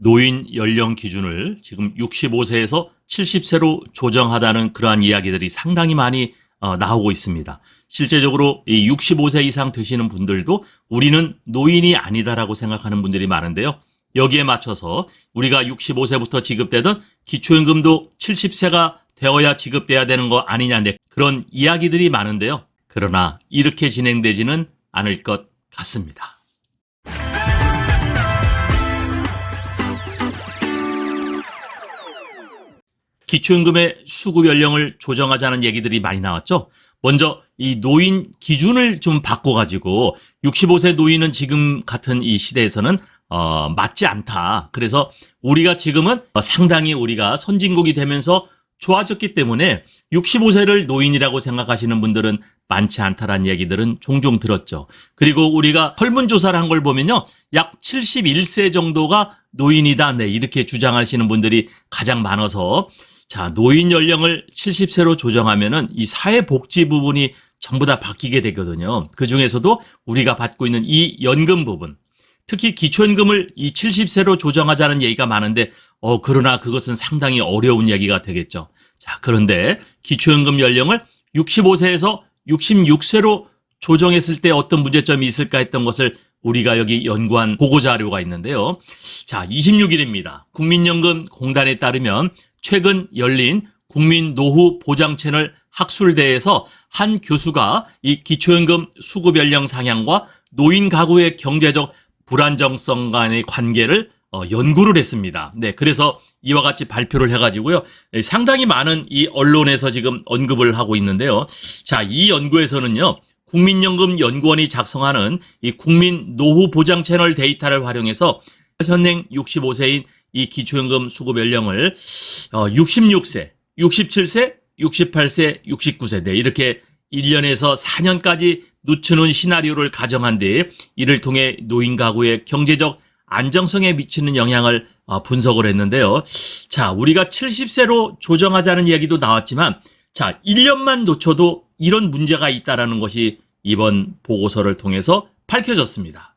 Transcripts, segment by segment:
노인 연령 기준을 지금 65세에서 70세로 조정하다는 그러한 이야기들이 상당히 많이 나오고 있습니다. 실제적으로 이 65세 이상 되시는 분들도 우리는 노인이 아니다라고 생각하는 분들이 많은데요. 여기에 맞춰서 우리가 65세부터 지급되던 기초연금도 70세가 되어야 지급돼야 되는 거 아니냐, 그런 이야기들이 많은데요. 그러나 이렇게 진행되지는 않을 것 같습니다. 기초연금의 수급 연령을 조정하자는 얘기들이 많이 나왔죠. 먼저 이 노인 기준을 좀 바꿔가지고 65세 노인은 지금 같은 이 시대에서는 맞지 않다. 그래서 우리가 지금은 상당히 우리가 선진국이 되면서 좋아졌기 때문에 65세를 노인이라고 생각하시는 분들은 많지 않다라는 얘기들은 종종 들었죠. 그리고 우리가 설문조사를 한 걸 보면요, 약 71세 정도가 노인이다, 이렇게 주장하시는 분들이 가장 많아서, 자, 노인 연령을 70세로 조정하면은 이 사회복지 부분이 전부 다 바뀌게 되거든요. 그 중에서도 우리가 받고 있는 이 연금 부분, 특히 기초연금을 이 70세로 조정하자는 얘기가 많은데, 그러나 그것은 상당히 어려운 얘기가 되겠죠. 자, 그런데 기초연금 연령을 65세에서 66세로 조정했을 때 어떤 문제점이 있을까 했던 것을 우리가 여기 연구한 보고자료가 있는데요. 자, 26일입니다. 국민연금공단에 따르면 최근 열린 국민노후보장채널 학술대회에서 한 교수가 이 기초연금 수급 연령 상향과 노인 가구의 경제적 불안정성 간의 관계를 연구를 했습니다. 네, 그래서 이와 같이 발표를 해가지고요, 상당히 많은 이 언론에서 지금 언급을 하고 있는데요. 자, 이 연구에서는요, 국민연금연구원이 작성하는 이 국민노후보장 채널 데이터를 활용해서 현행 65세인 이 기초연금 수급 연령을 66세, 67세, 68세, 69세, 네, 이렇게 1년에서 4년까지 늦추는 시나리오를 가정한 뒤 이를 통해 노인 가구의 경제적 안정성에 미치는 영향을 분석을 했는데요. 자, 우리가 70세로 조정하자는 이야기도 나왔지만, 자, 1년만 놓쳐도 이런 문제가 있다라는 것이 이번 보고서를 통해서 밝혀졌습니다.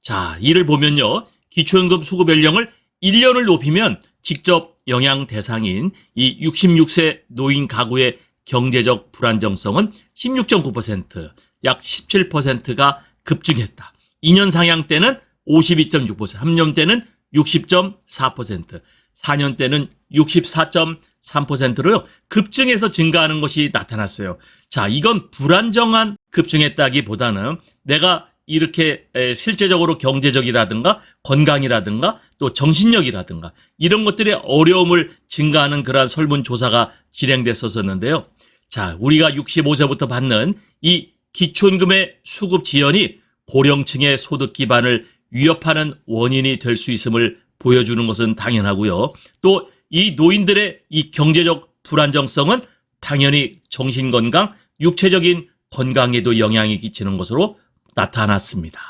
자, 이를 보면요, 기초연금 수급 연령을 1년을 높이면 직접 영향 대상인 이 66세 노인 가구의 경제적 불안정성은 16.9%, 약 17%가 급증했다. 2년 상향 때는 52.6%, 3년 때는 60.4%, 4년 때는 64.3%로요, 급증해서 증가하는 것이 나타났어요. 자, 이건 불안정한 급증했다기보다는 내가 이렇게 실제적으로 경제적이라든가 건강이라든가 또 정신력이라든가 이런 것들의 어려움을 증가하는 그러한 설문조사가 진행됐었는데요. 자, 우리가 65세부터 받는 이 기초연금의 수급 지연이 고령층의 소득 기반을 위협하는 원인이 될 수 있음을 보여주는 것은 당연하고요. 또 이 노인들의 이 경제적 불안정성은 당연히 정신건강, 육체적인 건강에도 영향이 끼치는 것으로 나타났습니다.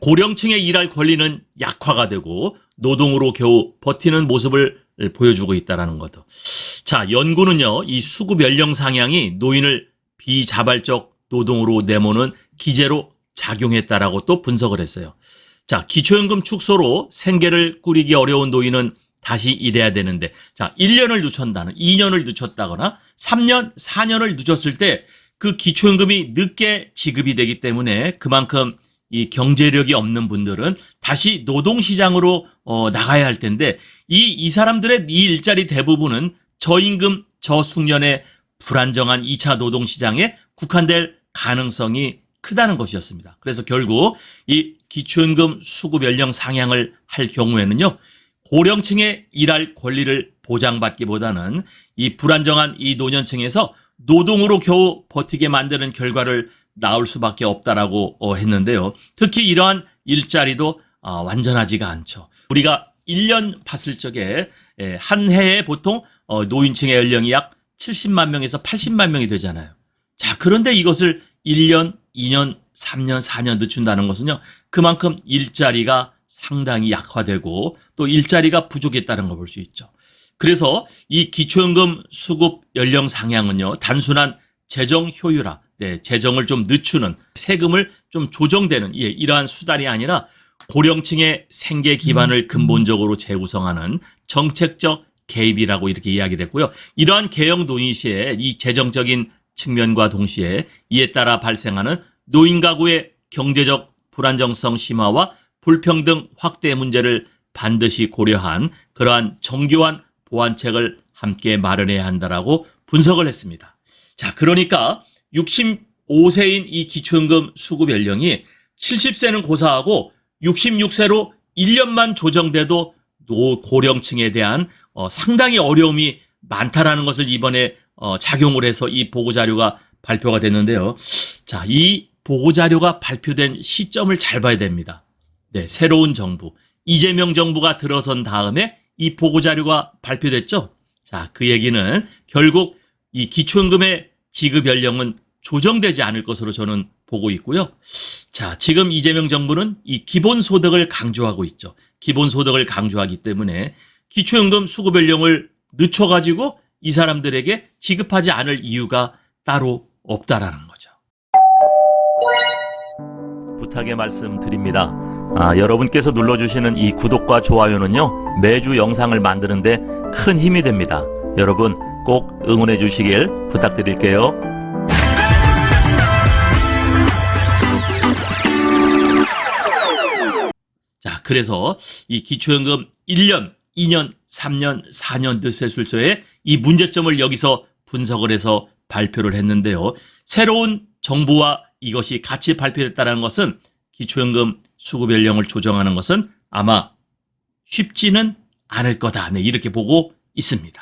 고령층의 일할 권리는 약화가 되고 노동으로 겨우 버티는 모습을 보여주고 있다는 것도. 자, 연구는요, 이 수급 연령 상향이 노인을 비자발적 노동으로 내모는 기제로 작용했다라고 또 분석을 했어요. 자, 기초연금 축소로 생계를 꾸리기 어려운 노인은 다시 일해야 되는데, 자, 1년을 늦췄다는, 2년을 늦췄다거나 3년, 4년을 늦었을 때 그 기초연금이 늦게 지급이 되기 때문에 그만큼 이 경제력이 없는 분들은 다시 노동시장으로 나가야 할 텐데, 이 사람들의 이 일자리 대부분은 저임금, 저숙련의 불안정한 2차 노동시장에 국한될 가능성이 크다는 것이었습니다. 그래서 결국 이 기초연금 수급 연령 상향을 할 경우에는요, 고령층의 일할 권리를 보장받기보다는 이 불안정한 이 노년층에서 노동으로 겨우 버티게 만드는 결과를 나올 수밖에 없다라고 했는데요. 특히 이러한 일자리도 완전하지가 않죠. 우리가 1년 봤을 적에 한 해에 보통 노인층의 연령이 약 70만 명에서 80만 명이 되잖아요. 자, 그런데 이것을 1년, 2년, 3년, 4년 늦춘다는 것은요, 그만큼 일자리가 상당히 약화되고 또 일자리가 부족했다는 걸 볼 수 있죠. 그래서 이 기초연금 수급 연령 상향은요, 단순한 재정 효율화, 재정을 좀 늦추는, 세금을 좀 조정되는 이러한 수단이 아니라 고령층의 생계 기반을 근본적으로 재구성하는 정책적 개입이라고 이렇게 이야기를 했고요. 이러한 개혁 논의 시에 이 재정적인 측면과 동시에 이에 따라 발생하는 노인 가구의 경제적 불안정성 심화와 불평등 확대 문제를 반드시 고려한 그러한 정교한 보완책을 함께 마련해야 한다라고 분석을 했습니다. 자, 그러니까 65세인 이 기초연금 수급 연령이 70세는 고사하고 66세로 1년만 조정돼도 고령층에 대한 상당히 어려움이 많다라는 것을 이번에 작용을 해서 이 보고자료가 발표가 됐는데요. 자, 이 보고자료가 발표된 시점을 잘 봐야 됩니다. 네, 새로운 정부, 이재명 정부가 들어선 다음에 이 보고자료가 발표됐죠. 자, 그 얘기는 결국 이 기초연금의 지급 연령은 조정되지 않을 것으로 저는 보고 있고요. 자, 지금 이재명 정부는 이 기본소득을 강조하고 있죠. 기본소득을 강조하기 때문에 기초연금 수급 연령을 늦춰가지고 이 사람들에게 지급하지 않을 이유가 따로 없다라는 거죠. 부탁의 말씀 드립니다. 여러분께서 눌러주시는 이 구독과 좋아요는요, 매주 영상을 만드는데 큰 힘이 됩니다. 여러분 꼭 응원해 주시길 부탁드릴게요. 자, 그래서 이 기초연금 1년, 2년, 3년, 4년 늦세술서의 이 문제점을 여기서 분석을 해서 발표를 했는데요. 새로운 정부와 이것이 같이 발표됐다는 것은 기초연금 수급 연령을 조정하는 것은 아마 쉽지는 않을 거다. 네, 이렇게 보고 있습니다.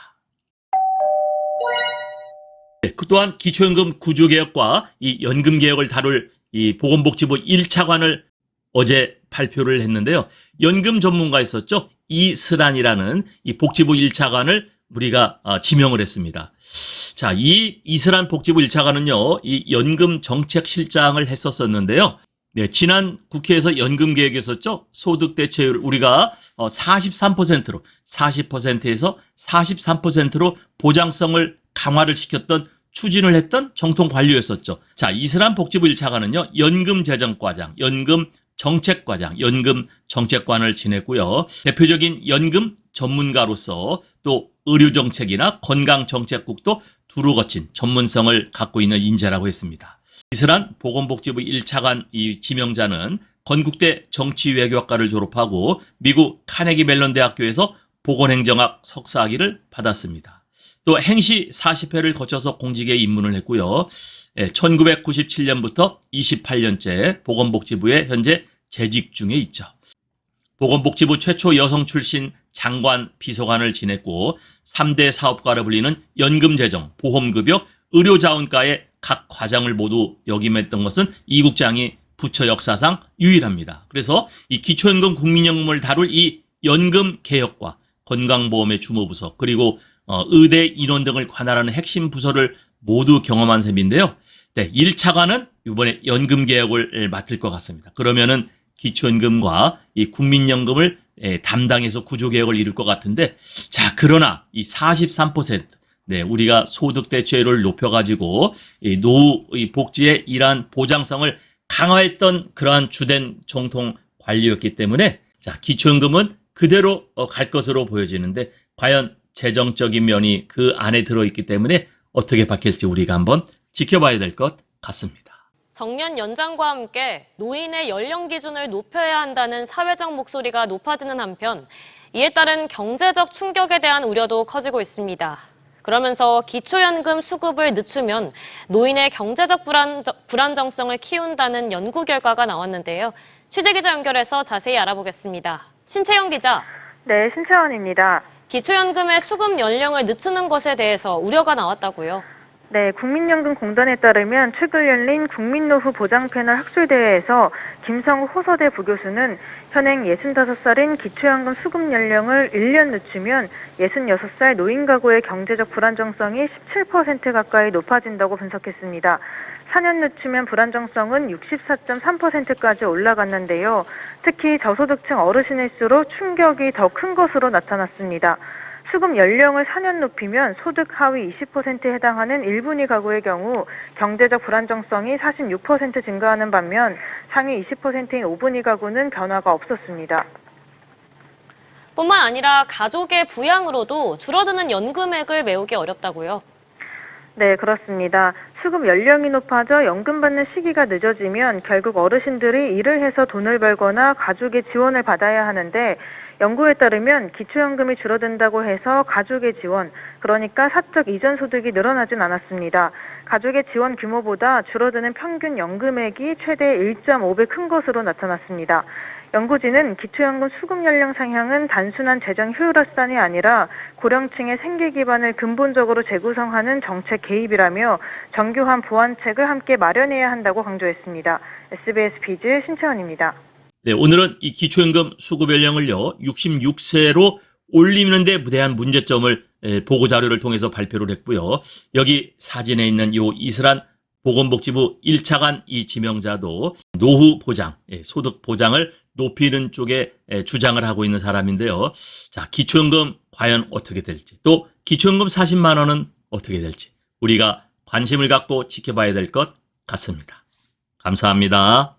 네, 또한 기초연금 구조개혁과 이 연금개혁을 다룰 이 보건복지부 1차관을 어제 발표를 했는데요. 연금 전문가 있었죠. 이슬한이라는 이 복지부 1차관을 우리가 지명을 했습니다. 자, 이 이슬한 복지부 1차관은요, 이 연금 정책 실장을 했었었는데요. 네, 지난 국회에서 연금 개혁이었었죠. 소득 대체율 우리가 43%로 40%에서 43%로 보장성을 강화를 시켰던 추진을 했던 정통 관료였었죠. 자, 이슬한 복지부 1차관은요, 연금 재정과장, 연금 정책과장, 연금 정책관을 지냈고요. 대표적인 연금 전문가로서 또 의료정책이나 건강정책국도 두루 거친 전문성을 갖고 있는 인재라고 했습니다. 이슬한 보건복지부 1차관 이 지명자는 건국대 정치외교학과를 졸업하고 미국 카네기 멜론 대학교에서 보건행정학 석사학위를 받았습니다. 또 행시 40회를 거쳐서 공직에 입문을 했고요. 1997년부터 28년째 보건복지부에 현재 재직 중에 있죠. 보건복지부 최초 여성 출신 장관 비서관을 지냈고 3대 사업가로 불리는 연금재정, 보험급여, 의료자원과의 각 과장을 모두 역임했던 것은 이 국장이 부처 역사상 유일합니다. 그래서 이 기초연금 국민연금을 다룰 이 연금개혁과 건강보험의 주무부서 그리고 의대 인원 등을 관할하는 핵심 부서를 모두 경험한 셈인데요. 네, 1차관은 이번에 연금개혁을 맡을 것 같습니다. 그러면은 기초연금과 이 국민연금을 담당해서 구조개혁을 이룰 것 같은데, 자, 그러나 이 43%, 네, 우리가 소득 대체율을 높여가지고 이 노후 복지의 이러한 보장성을 강화했던 그러한 주된 정통 관리였기 때문에, 자, 기초연금은 그대로 갈 것으로 보여지는데, 과연 재정적인 면이 그 안에 들어있기 때문에 어떻게 바뀔지 우리가 한번 지켜봐야 될 것 같습니다. 정년 연장과 함께 노인의 연령 기준을 높여야 한다는 사회적 목소리가 높아지는 한편 이에 따른 경제적 충격에 대한 우려도 커지고 있습니다. 그러면서 기초연금 수급을 늦추면 노인의 경제적 불안정성을 키운다는 연구 결과가 나왔는데요. 취재기자 연결해서 자세히 알아보겠습니다. 신채영 기자. 네, 신채원입니다. 기초연금의 수급 연령을 늦추는 것에 대해서 우려가 나왔다고요. 네, 국민연금공단에 따르면 최근 열린 국민노후 보장패널 학술대회에서 김성우 호서대 부교수는 현행 65살인 기초연금 수급 연령을 1년 늦추면 66살 노인 가구의 경제적 불안정성이 17% 가까이 높아진다고 분석했습니다. 4년 늦추면 불안정성은 64.3%까지 올라갔는데요. 특히 저소득층 어르신일수록 충격이 더 큰 것으로 나타났습니다. 수급 연령을 4년 높이면 소득 하위 20%에 해당하는 1분위 가구의 경우 경제적 불안정성이 46% 증가하는 반면 상위 20%인 5분위 가구는 변화가 없었습니다. 뿐만 아니라 가족의 부양으로도 줄어드는 연금액을 메우기 어렵다고요. 네, 그렇습니다. 수급 연령이 높아져 연금 받는 시기가 늦어지면 결국 어르신들이 일을 해서 돈을 벌거나 가족의 지원을 받아야 하는데 연구에 따르면 기초연금이 줄어든다고 해서 가족의 지원, 그러니까 사적 이전 소득이 늘어나진 않았습니다. 가족의 지원 규모보다 줄어드는 평균 연금액이 최대 1.5배 큰 것으로 나타났습니다. 연구진은 기초연금 수급 연령 상향은 단순한 재정 효율화 수단이 아니라 고령층의 생계 기반을 근본적으로 재구성하는 정책 개입이라며 정교한 보완책을 함께 마련해야 한다고 강조했습니다. SBS 비즈 신채원입니다. 네, 오늘은 이 기초연금 수급 연령을요 66세로 올리는 데 대한 문제점을 보고자료를 통해서 발표를 했고요. 여기 사진에 있는 요 이슬한 보건복지부 1차관 이 지명자도 노후 보장, 소득 보장을 높이는 쪽에 주장을 하고 있는 사람인데요. 자, 기초연금 과연 어떻게 될지, 또 기초연금 40만 원은 어떻게 될지 우리가 관심을 갖고 지켜봐야 될 것 같습니다. 감사합니다.